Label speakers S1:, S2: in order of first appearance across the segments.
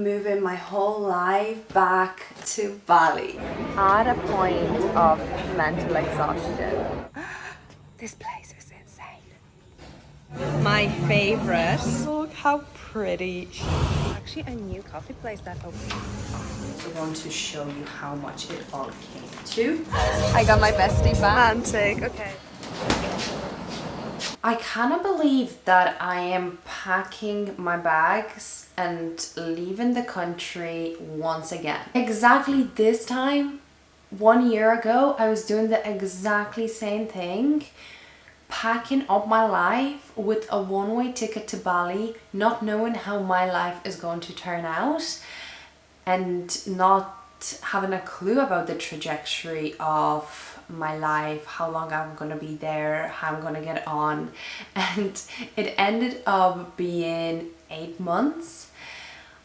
S1: Moving my whole life back to Bali. At a point of mental exhaustion. This place is insane. My favorite. Look how pretty. Actually a new coffee place that opened. I want to show you how much it all came to. I got my bestie back. Romantic, okay. I cannot believe that I am packing my bags and leaving the country once again. Exactly this time, 1 year ago, I was doing the exactly same thing, packing up my life with a one-way ticket to Bali, not knowing how my life is going to turn out and not having a clue about the trajectory of my life, how long I'm gonna be there, how I'm gonna get on, and it ended up being 8 months.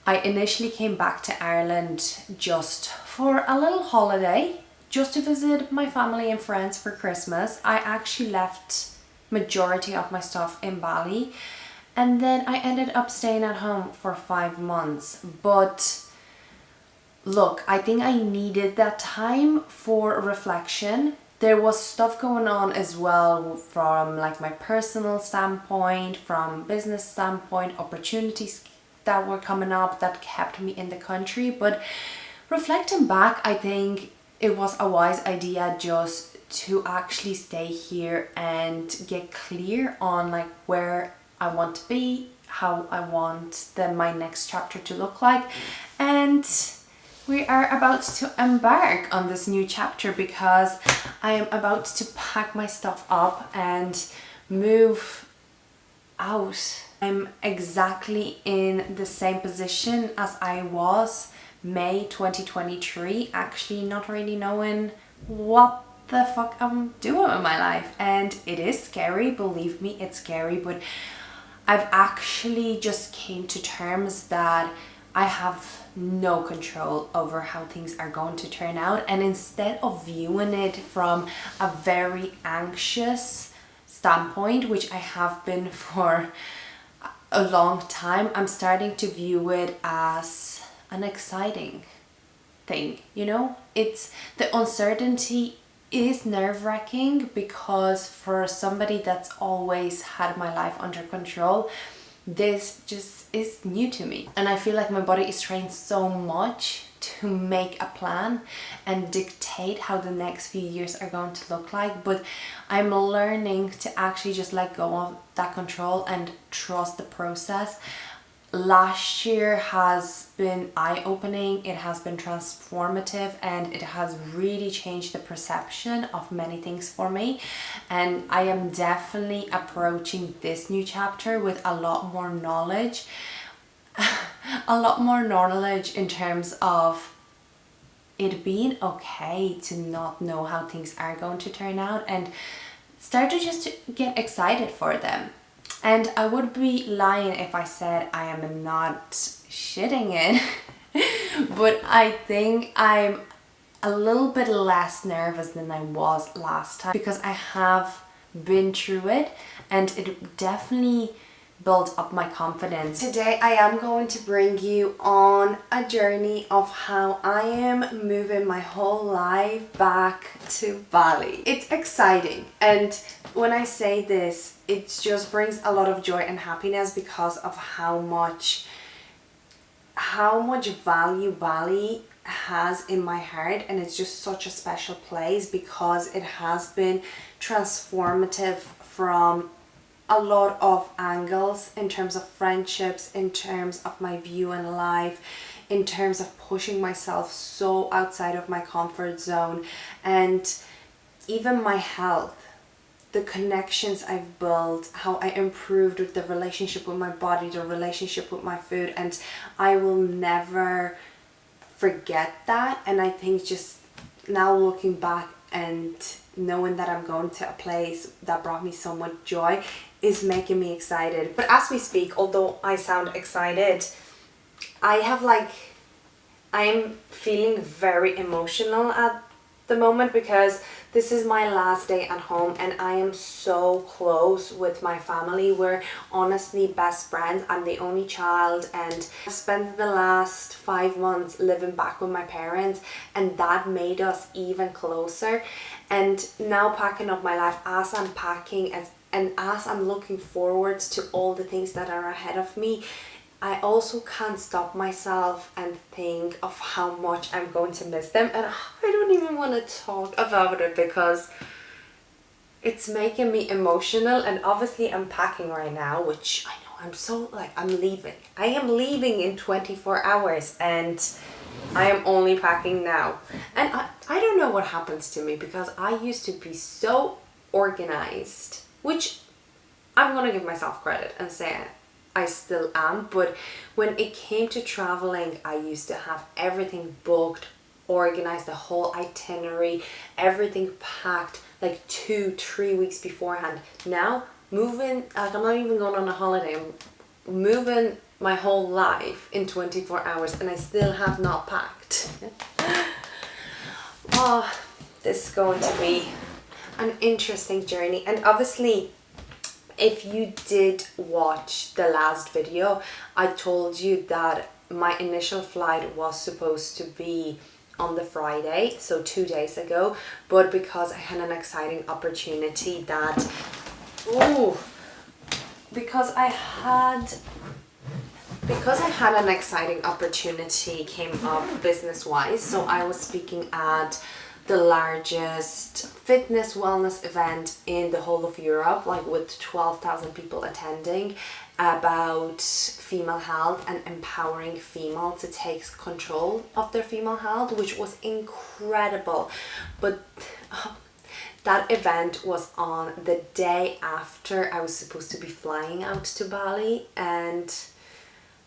S1: I initially came back to Ireland just for a little holiday, just to visit my family and friends for Christmas. I actually left majority of my stuff in Bali, and then I ended up staying at home for 5 months. But look, I think I needed that time for reflection. There was stuff going on as well from like my personal standpoint, from business standpoint, opportunities that were coming up that kept me in the country. But reflecting back, I think it was a wise idea just to actually stay here and get clear on like where I want to be, how I want my next chapter to look like. And we are about to embark on this new chapter because I am about to pack my stuff up and move out. I'm exactly in the same position as I was May 2023, actually not really knowing what the fuck I'm doing with my life. And it is scary, believe me, it's scary, but I've actually just came to terms that I have no control over how things are going to turn out, and instead of viewing it from a very anxious standpoint, which I have been for a long time, I'm starting to view it as an exciting thing. You know, it's the uncertainty is nerve-wracking because for somebody that's always had my life under control, this just is new to me, and I feel like my body is trained so much to make a plan and dictate how the next few years are going to look like. But I'm learning to actually just let go of that control and trust the process. Last year has been eye-opening, it has been transformative, and it has really changed the perception of many things for me. And I am definitely approaching this new chapter with a lot more knowledge. A lot more knowledge in terms of it being okay to not know how things are going to turn out and start to just get excited for them. And I would be lying if I said I am not shitting it, but I think I'm a little bit less nervous than I was last time because I have been through it, and it definitely built up my confidence. Today I am going to bring you on a journey of how I am moving my whole life back to Bali. It's exciting, and when I say this, it just brings a lot of joy and happiness because of how much value Bali has in my heart, and it's just such a special place because it has been transformative from a lot of angles, in terms of friendships, in terms of my view in life, in terms of pushing myself so outside of my comfort zone, and even my health. The connections I've built, how I improved with the relationship with my body, the relationship with my food, and I will never forget that. And I think just now looking back and knowing that I'm going to a place that brought me so much joy is making me excited. But as we speak, although I sound excited, I'm feeling very emotional at the moment because This is my last day at home and I am so close with my family. We're honestly best friends. I'm the only child and I've spent the last 5 months living back with my parents, and that made us even closer. And now packing up my life, as I'm packing and as I'm looking forward to all the things that are ahead of me, I also can't stop myself and think of how much I'm going to miss them. And I don't even want to talk about it because it's making me emotional. And obviously I'm packing right now, which I know I'm so like, I'm leaving. I am leaving in 24 hours and I am only packing now. And I don't know what happens to me, because I used to be so organized, which I'm going to give myself credit and say I still am. But when it came to traveling, I used to have everything booked, organized, the whole itinerary, everything packed like 2-3 weeks beforehand. Now moving, like I'm not even going on a holiday, I'm moving my whole life in 24 hours and I still have not packed. Oh, this is going to be an interesting journey. And obviously, if you did watch the last video, I told you that my initial flight was supposed to be on the Friday, so 2 days ago, but because I had an exciting opportunity that, because I had an exciting opportunity came up business-wise. So I was speaking at the largest fitness wellness event in the whole of Europe, like with 12,000 people attending, about female health and empowering females to take control of their female health, which was incredible. But that event was on the day after I was supposed to be flying out to Bali, and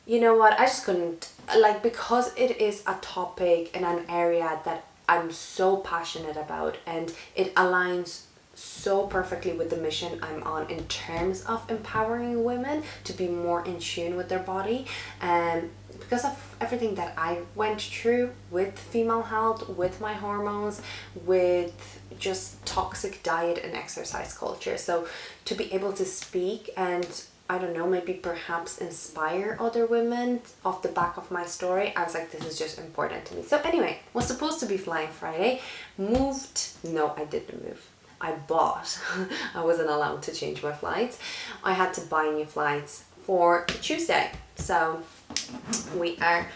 S1: you know what, I just couldn't, like, because it is a topic in an area that I'm so passionate about, and it aligns so perfectly with the mission I'm on in terms of empowering women to be more in tune with their body. And because of everything that I went through with female health, with my hormones, with just toxic diet and exercise culture, so to be able to speak and, I don't know, maybe perhaps inspire other women off the back of my story, I was like, this is just important to me. So anyway, was supposed to be flying Friday, moved, no, I didn't move. I bought, I wasn't allowed to change my flights. I had to buy new flights for Tuesday. So we are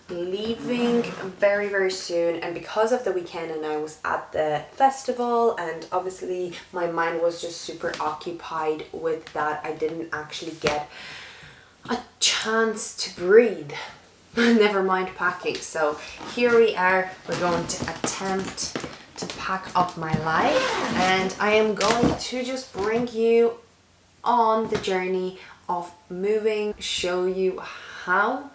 S1: leaving very, very soon, and because of the weekend and I was at the festival and obviously my mind was just super occupied with that, I didn't actually get a chance to breathe. Never mind packing. So here we are, we're going to attempt to pack up my life, and I am going to just bring you on the journey of moving, show you how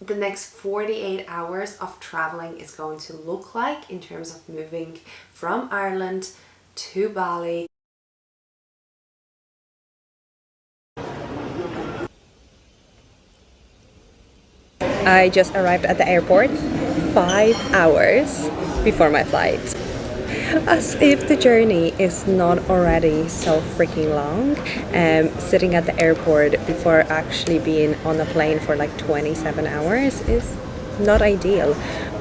S1: the next 48 hours of traveling is going to look like in terms of moving from Ireland to Bali. I just arrived at the airport 5 hours before my flight. As if the journey is not already so freaking long. Sitting at the airport before actually being on a plane for like 27 hours is not ideal.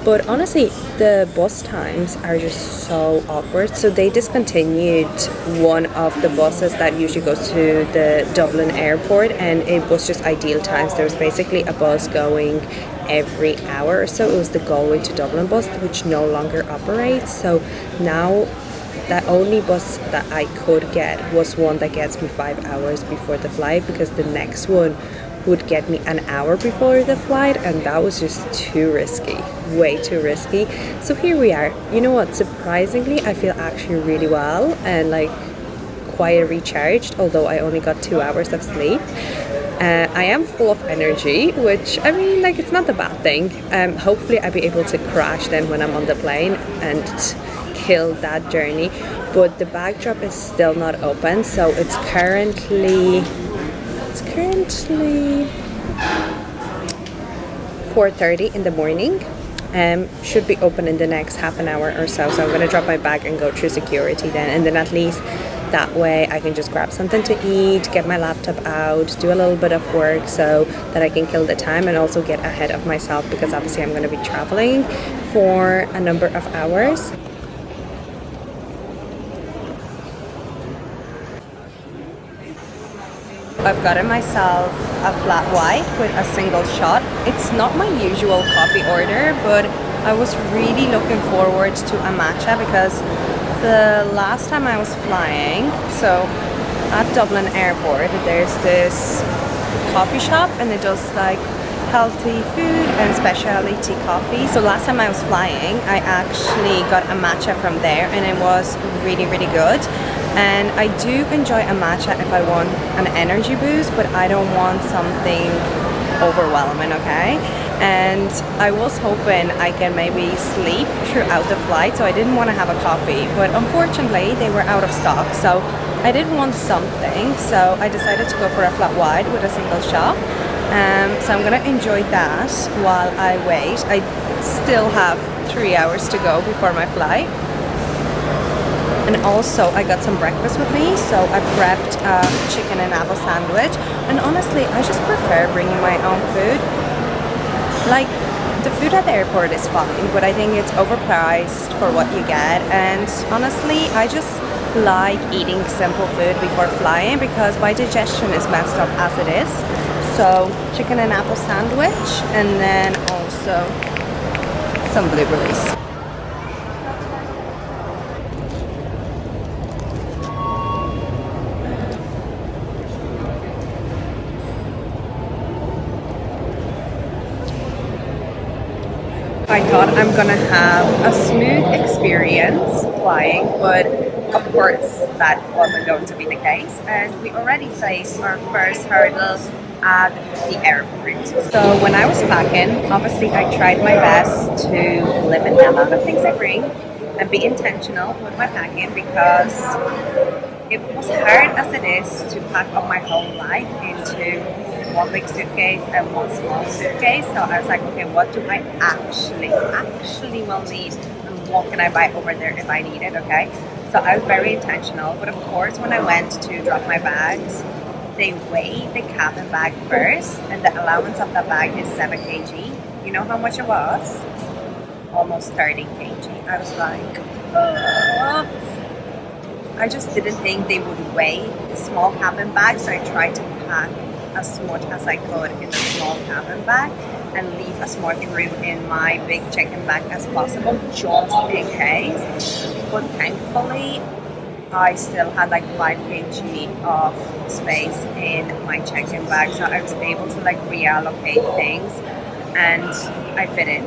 S1: But honestly, the bus times are just so awkward. So they discontinued one of the buses that usually goes to the Dublin airport, and it was just ideal times. There was basically a bus going every hour or so. It was the Galway to Dublin bus, which no longer operates. So now the only bus that I could get was one that gets me 5 hours before the flight, because the next one would get me an hour before the flight, and that was just too risky, way too risky. So here we are. You know what, surprisingly I feel actually really well and like quite recharged, although I only got 2 hours of sleep. I am full of energy, which, I mean, like, it's not a bad thing. Hopefully I'll be able to crash then when I'm on the plane and kill that journey. But the bag drop is still not open, so it's currently 4:30 in the morning.
S2: should be open in the next half an hour or so. So I'm gonna drop my bag and go through security then, and then at least that way I can just grab something to eat, get my laptop out, do a little bit of work so that I can kill the time and also get ahead of myself, because obviously I'm going to be traveling for a number of hours. I've gotten myself a flat white with a single shot. It's not my usual coffee order, but I was really looking forward to a matcha because the last time I was flying, so at Dublin Airport, there's this coffee shop and it does like healthy food and specialty coffee. So last time I was flying, I actually got a matcha from there and it was really, really good. And I do enjoy a matcha if I want an energy boost, but I don't want something overwhelming, okay? And I was hoping I can maybe sleep throughout the flight, so I didn't want to have a coffee, but unfortunately they were out of stock, so I did want something, so I decided to go for a flat white with a single shot. So I'm gonna enjoy that while I wait. I still have 3 hours to go before my flight. And also I got some breakfast with me, so I prepped a chicken and apple sandwich, and honestly I just prefer bringing my own food. Like, the food at the airport is fine, but I think it's overpriced for what you get, and honestly I just like eating simple food before flying because my digestion is messed up as it is. So chicken and apple sandwich, and then also some blueberries. I thought I'm gonna have a smooth experience flying, but of course that wasn't going to be the case, and we already faced our first hurdle at the airport. So when I was packing, obviously I tried my best to limit the amount of things I bring and be intentional with my packing, because it was hard as it is to pack up my whole life into one big suitcase and one small suitcase. So I was like, okay, what do I actually will need, and what can I buy over there if I need it, okay? So I was very intentional, but of course when I went to drop my bags, they weighed the cabin bag first, and the allowance of the bag is 7 kg. You know how much it was? Almost 30 kg. I was like, oh. I just didn't think they would weigh the small cabin bag, so I tried to pack as much as I could in the small cabin bag and leave as much room in my big check-in bag as possible, just in case. But thankfully, I still had like 5 kg of space in my check-in bag, so I was able to like reallocate things, and I fit in.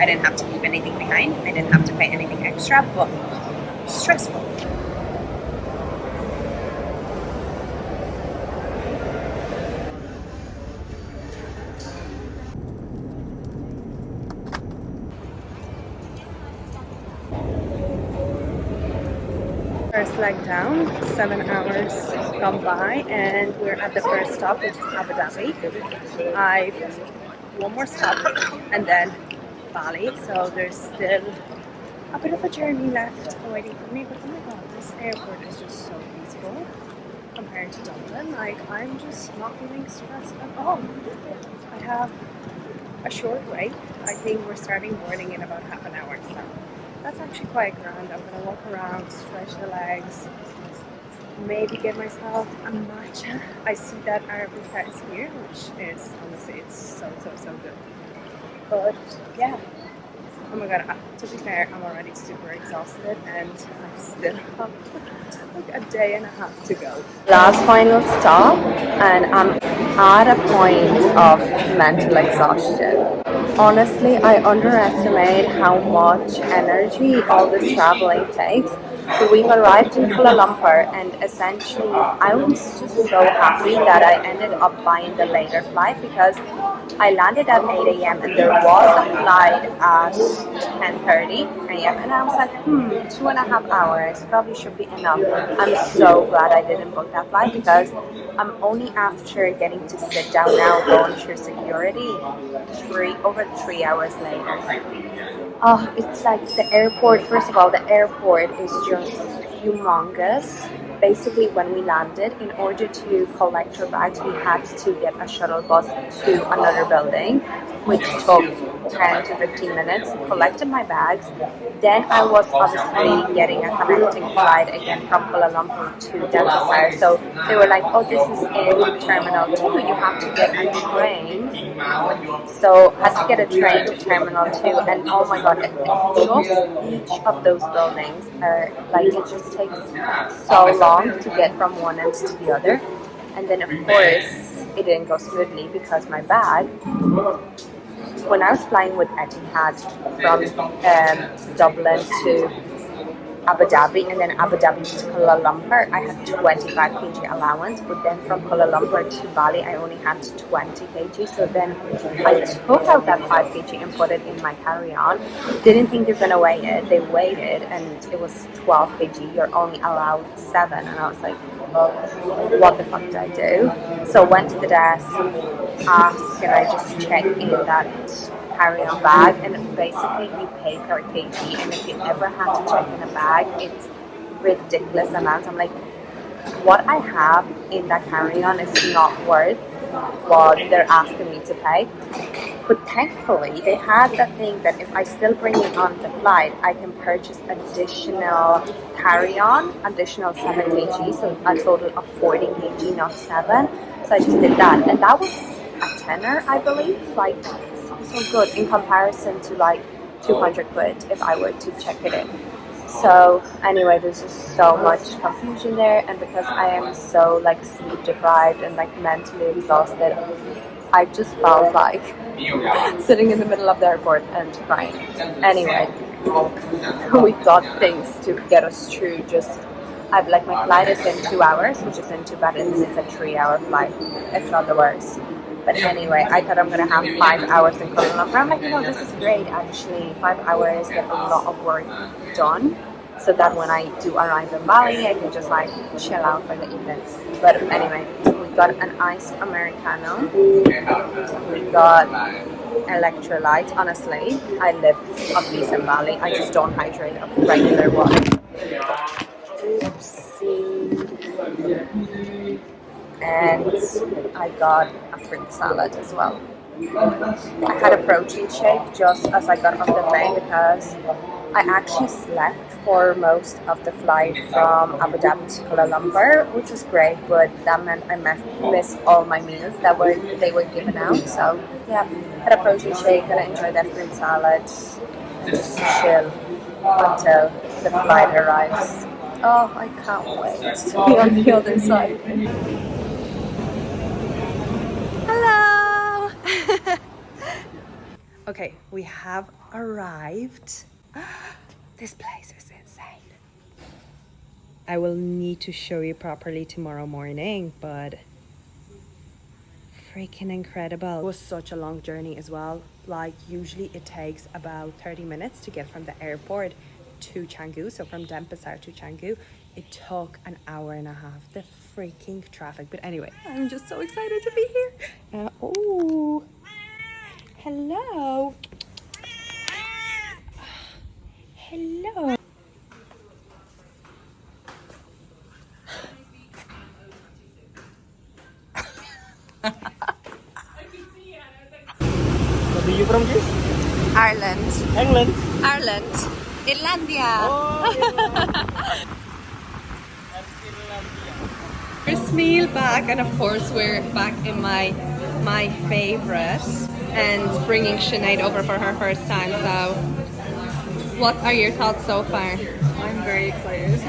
S2: I didn't have to leave anything behind. I didn't have to pay anything extra, but stressful. First leg down, 7 hours gone by, and we're at the first stop, which is Abu Dhabi. I've one more stop and then Bali, so there's still a bit of a journey left waiting for me. But oh my god, this airport is just so peaceful compared to Dublin. Like, I'm just not feeling stressed at all. I have a short wait. I think we're starting boarding in about half an hour, so that's actually quite grand. I'm gonna walk around, stretch the legs, maybe get myself a matcha. I see that Arabica is here, which is honestly, it's so good. But yeah, oh my god, to be fair, I'm already super exhausted and I still have like a day and a half to go. Last final stop, and I'm at a point of mental exhaustion. Honestly, I underestimate how much energy all this traveling takes. So we've arrived in Kuala Lumpur, and essentially I was just so happy that I ended up buying the later flight, because I landed at 8 a.m. and there was a flight at 10:30 a.m. and I was like, 2.5 hours probably should be enough. I'm so glad I didn't book that flight, because I'm only after getting to sit down now, going through security, 3 over 3 hours later. Oh, it's like the airport. First of all, the airport is just humongous. Basically, when we landed, in order to collect our bags, we had to get a shuttle bus to another building, which took 10 to 15 minutes. Collected my bags. Then I was obviously getting a connecting flight again from Kuala Lumpur to Denpasar. So they were like, "Oh, this is in Terminal 2. You have to get a train." So had to get a train to Terminal 2, and oh my god, just each of those buildings are like, it just takes so long to get from one end to the other. And then of course it didn't go smoothly because my bag, when I was flying with Etihad from Dublin to Abu Dhabi and then Abu Dhabi to Kuala Lumpur, I had 25 kg allowance, but then from Kuala Lumpur to Bali, I only had 20 kg. So then I took out that 5 kg and put it in my carry-on. Didn't think they're gonna weigh it. They weighed it and it was 12 kg. You're only allowed 7, and I was like, what the fuck did I do? So went to the desk, asked, can I just check in that carry-on bag, and basically you pay per kg, and if you ever had to check in a bag, it's ridiculous amounts. I'm like, what I have in that carry-on is not worth what they're asking me to pay. But thankfully they had that thing that if I still bring it on the flight, I can purchase additional carry-on, additional 7 kg, so a total of 40 kg, not 7. So I just did that, and that was a tenner, I believe. Like, so good in comparison to like 200 quid if I were to check it in. So anyway, there's just so much confusion there, and because I am so like sleep deprived and like mentally exhausted, I just felt like sitting in the middle of the airport and crying. Anyway, we got things to get us through. Just I've like, my flight is in 2 hours, which isn't too bad, and it's a 3-hour flight. It's not the worst. But anyway, I thought I'm gonna have 5 hours in Kuala Lumpur. I'm like, this is great actually. 5 hours, get a lot of work done, so that when I do arrive in Bali, I can just like chill out for the evening. But anyway, we got an iced Americano. We got electrolytes. Honestly, I live off these in Bali. I just don't hydrate of regular water. Oopsie. And I got a fruit salad as well. I had a protein shake just as I got off the plane because I actually slept for most of the flight from Abu Dhabi to Kuala Lumpur, which was great, but that meant I missed all my meals that they were given out. So yeah, had a protein shake, and I enjoyed that fruit salad, just chill until the flight arrives. Oh, I can't wait to be on the other side. Hello! Okay, we have arrived. This place is insane. I will need to show you properly tomorrow morning, but freaking incredible. It was such a long journey as well. Like, usually it takes about 30 minutes to get from the airport to Canggu. So from Denpasar to Canggu, it took an hour and a half. The freaking traffic. But anyway, I'm just so excited to be here. Oh, hello. Hello.
S3: Where are you from, Chris?
S2: Ireland.
S3: England.
S2: Ireland. Irlandia.
S3: Oh,
S2: First meal back, and of course we're back in my favorite, and bringing Sinead over for her first time. So what are your thoughts so far?
S4: I'm very excited.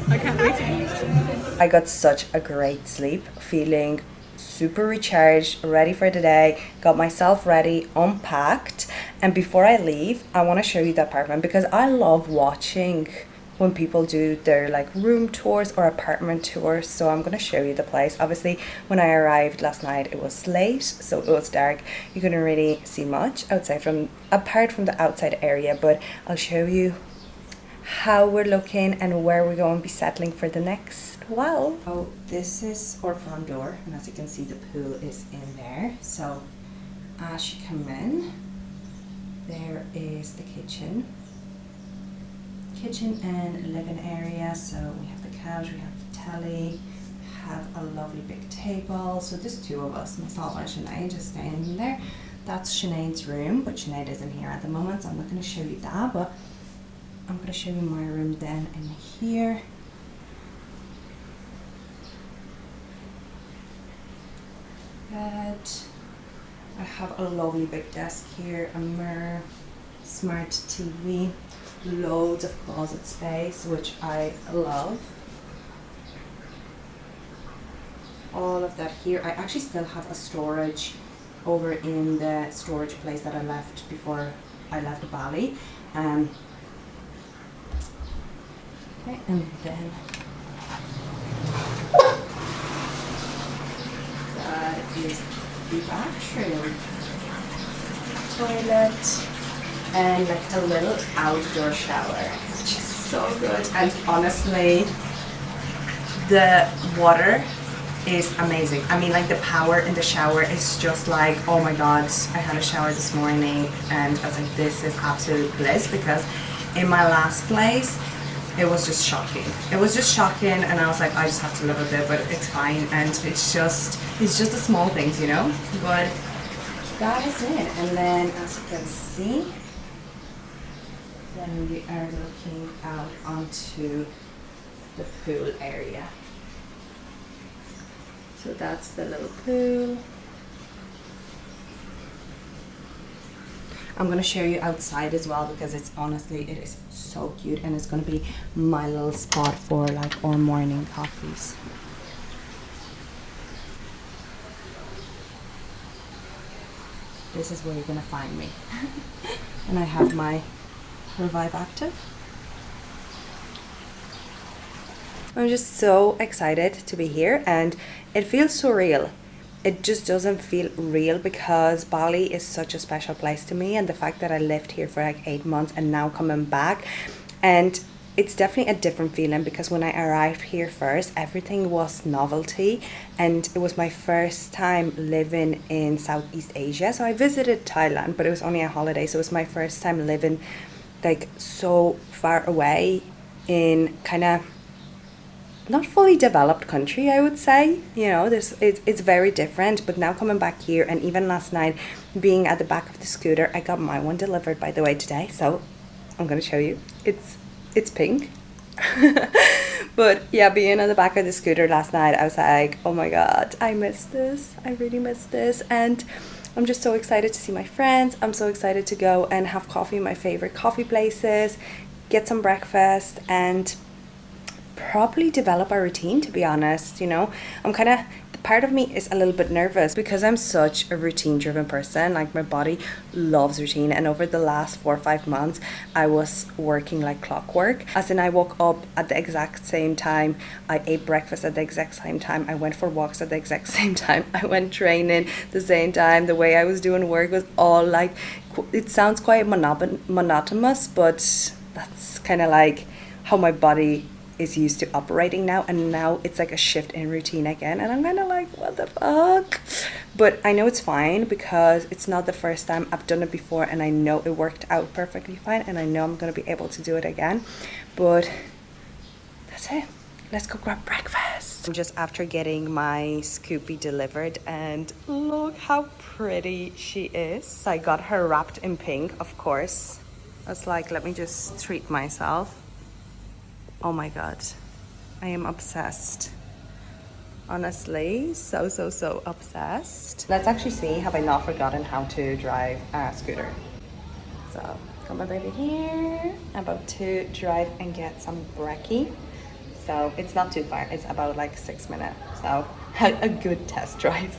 S4: I can't wait to eat.
S1: I got such a great sleep, feeling super recharged, ready for the day, got myself ready, unpacked, and before I leave, I want to show you the apartment because I love watching when people do their like room tours or apartment tours. So I'm going to show you the place. Obviously, when I arrived last night, it was late, so it was dark. You couldn't really see much outside apart from the outside area, but I'll show you how we're looking and where we're going to be settling for the next while. So this is our front door, and as you can see, the pool is in there. So
S2: as you come in, there is the kitchen and living area. So we have the couch, we have the telly, have a lovely big table. So there's two of us, myself and Sinead, just staying in there. That's Sinead's room, but Sinead isn't here at the moment, so I'm not going to show you that, but I'm going to show you my room then in here. Bed. I have a lovely big desk here, a mirror, smart TV, loads of closet space, which I love. All of that here. I actually still have a storage over in the storage place that I left before I left Bali. Okay, and then that is the bathroom, toilet, and like a little outdoor shower, which is so good. And honestly, the water is amazing. I mean, like the power in the shower is just like, oh my god. I had a shower this morning and I was like, this is absolute bliss, because in my last place it was just shocking. It was just shocking, and I was like, I just have to live with it, but it's fine. And it's just the small things, you know. But that is it. And then, as you can see, then we are looking out onto the pool area. So that's the little pool. I'm gonna show you outside as well, because it's honestly, it is so cute, and it's gonna be my little spot for like our morning coffees. This is where you're gonna find me. And I have my Revive Active. I'm just so excited to be here, and it feels surreal. It just doesn't feel real, because Bali is such a special place to me, and the fact that I lived here for like 8 months and now coming back, and it's definitely a different feeling, because when I arrived here first, everything was novelty, and it was my first time living in Southeast Asia. So I visited Thailand, but it was only a holiday, so it was my first time living like so far away in kind of not fully developed country, I would say. You know, it's very different. But now coming back here, and even last night being at the back of the scooter, I got my one delivered, by the way, today, so I'm gonna show you. It's pink. But yeah, being on the back of the scooter last night, I was like, oh my god, I miss this. I really miss this. And I'm just so excited to see my friends. I'm so excited to go and have coffee in my favorite coffee places, get some breakfast, and probably develop a routine, to be honest. You know, I'm kind of, part of me is a little bit nervous, because I'm such a routine driven person. Like, my body loves routine, and over the last 4 or 5 months I was working like clockwork, as in I woke up at the exact same time, I ate breakfast at the exact same time, I went for walks at the exact same time, I went training the same time. The way I was doing work was all like, it sounds quite monotonous, but that's kind of like how my body is used to operating now, and now it's like a shift in routine again, and I'm kind of like, what the fuck? But I know it's fine, because it's not the first time. I've done it before, and I know it worked out perfectly fine, and I know I'm gonna be able to do it again. But that's it. Let's go grab breakfast. I'm just after getting my Scoopy delivered, and look how pretty she is. I got her wrapped in pink, of course. I was like, let me just treat myself. Oh my god, I am obsessed. Honestly, so obsessed. Let's actually see, have I not forgotten how to drive a scooter? So, got my baby here. I'm about to drive and get some brekkie. So, it's not too far, it's about like 6 minutes. So, a good test drive.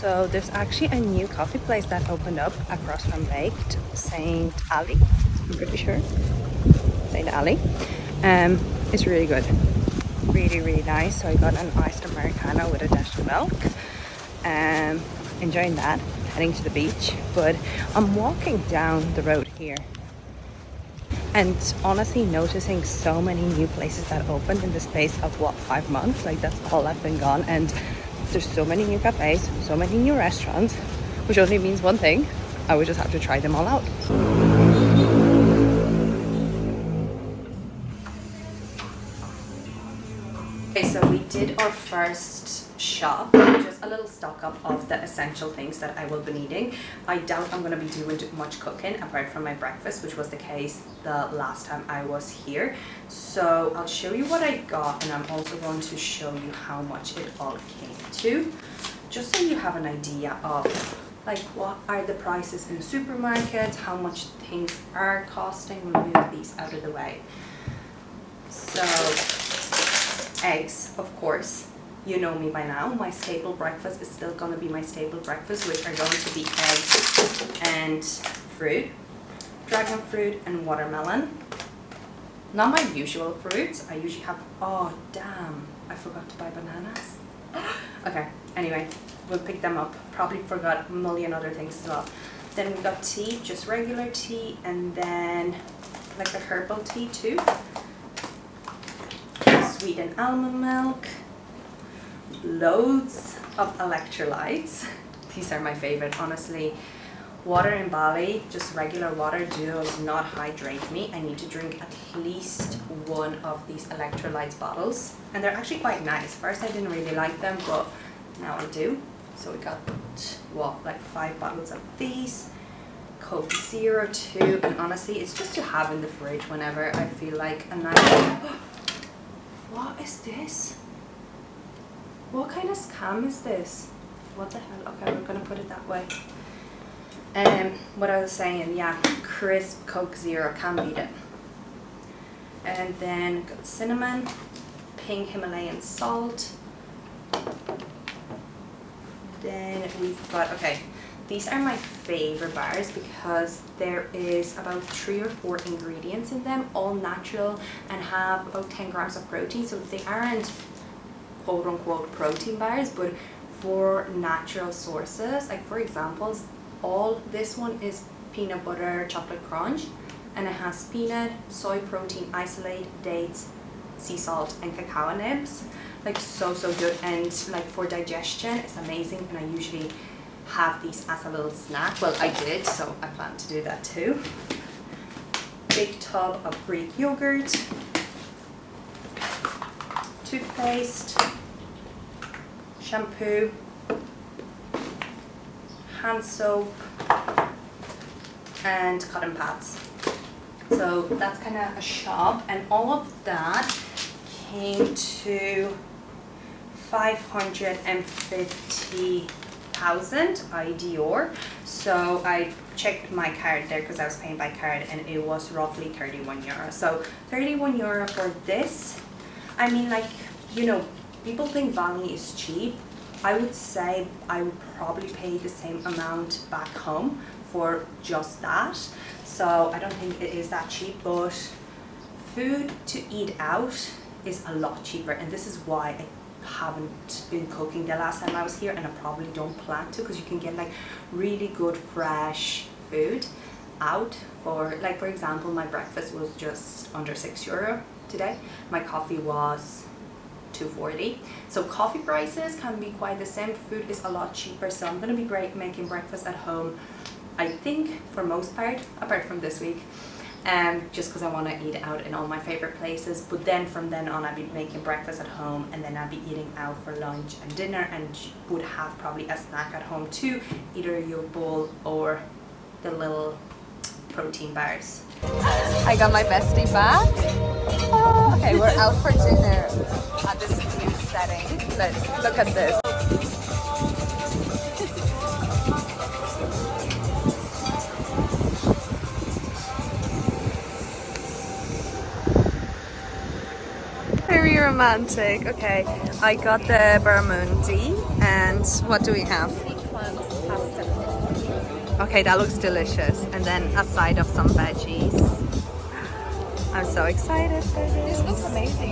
S2: So there's actually a new coffee place that opened up across from Baked, St. Ali, I'm pretty sure. St. Ali. It's really good. Really nice. So I got an iced Americano with a dash of milk. Enjoying that. heading to the beach. But I'm walking down the road here and honestly noticing so many new places that opened in the space of what, 5 months. Like that's all I've been gone, and there's so many new cafes, so many new restaurants, which only means one thing: I would just have to try them all out.
S1: Okay, so we did our first shop, just a little stock up of the essential things that I will be needing. I doubt I'm going to be doing much cooking apart from my breakfast, which was the case the last time I was here. So I'll show you what I got, and I'm also going to show you how much it all came to, just so you have an idea of like what are the prices in supermarkets, how much things are costing. We'll move these out of the way. So eggs, of course, you know me by now. My staple breakfast is still going to be my staple breakfast, which are going to be eggs and fruit, dragon fruit and watermelon. Not my usual fruits. I usually have, oh damn, I forgot to buy bananas. Okay, anyway, we'll pick them up. Probably forgot a million other things as well. Then we got tea, just regular tea, and then like the herbal tea too. Sweet and almond milk, loads of electrolytes. These are my favorite, honestly. Water in Bali, just regular water, does not hydrate me. I need to drink at least one of these electrolytes bottles, and they're actually quite nice. First I didn't really like them, but now I do. So we got what, like 5 bottles of these. Coke Zero too, and honestly it's just to have in the fridge whenever I feel like a nice. What is this? What kind of scam is this? What the hell? Okay, we're gonna put it that way. What I was saying, yeah, crisp Coke Zero, can't beat it. And then got cinnamon, pink Himalayan salt. Then we've got, okay, these are my favorite bars because there is about 3 or 4 ingredients in them, all natural, and have about 10 grams of protein. So they aren't quote unquote protein bars, but for natural sources. Like for example, this one is peanut butter chocolate crunch, and it has peanut, soy protein isolate, dates, sea salt, and cacao nibs. Like so good, and like for digestion it's amazing, and I usually have these as a little snack. Well, I did, so I plan to do that too. Big tub of Greek yogurt, toothpaste, shampoo, hand soap, and cotton pads. So that's kind of a shop, and all of that came to 550,000 IDR. So I checked my card there because I was paying by card, and it was roughly 31 euro. So 31 euro for this. I mean, like, you know, people think Bali is cheap. I would say I would probably pay the same amount back home for just that. So I don't think it is that cheap, but food to eat out is a lot cheaper, and this is why I haven't been cooking the last time I was here, and I probably don't plan to, because you can get like really good fresh food out for, like, for example, my breakfast was just under 6 euro today. My coffee was 240. So coffee prices can be quite the same. Food is a lot cheaper, so I'm going to be making breakfast at home, I think, for most part, apart from this week. Just because I want to eat out in all my favorite places, but then from then on I'll be making breakfast at home, and then I'll be eating out for lunch and dinner, and would have probably a snack at home too, either your bowl or the little protein bars.
S2: I got my bestie back. Oh, okay, we're out for dinner at this new setting. Let's look at this. Very romantic. Okay, I got the barramundi, and what do we have?
S4: Pasta.
S2: Okay, that looks delicious. And then a side of some veggies. I'm so excited for this.
S4: This looks amazing.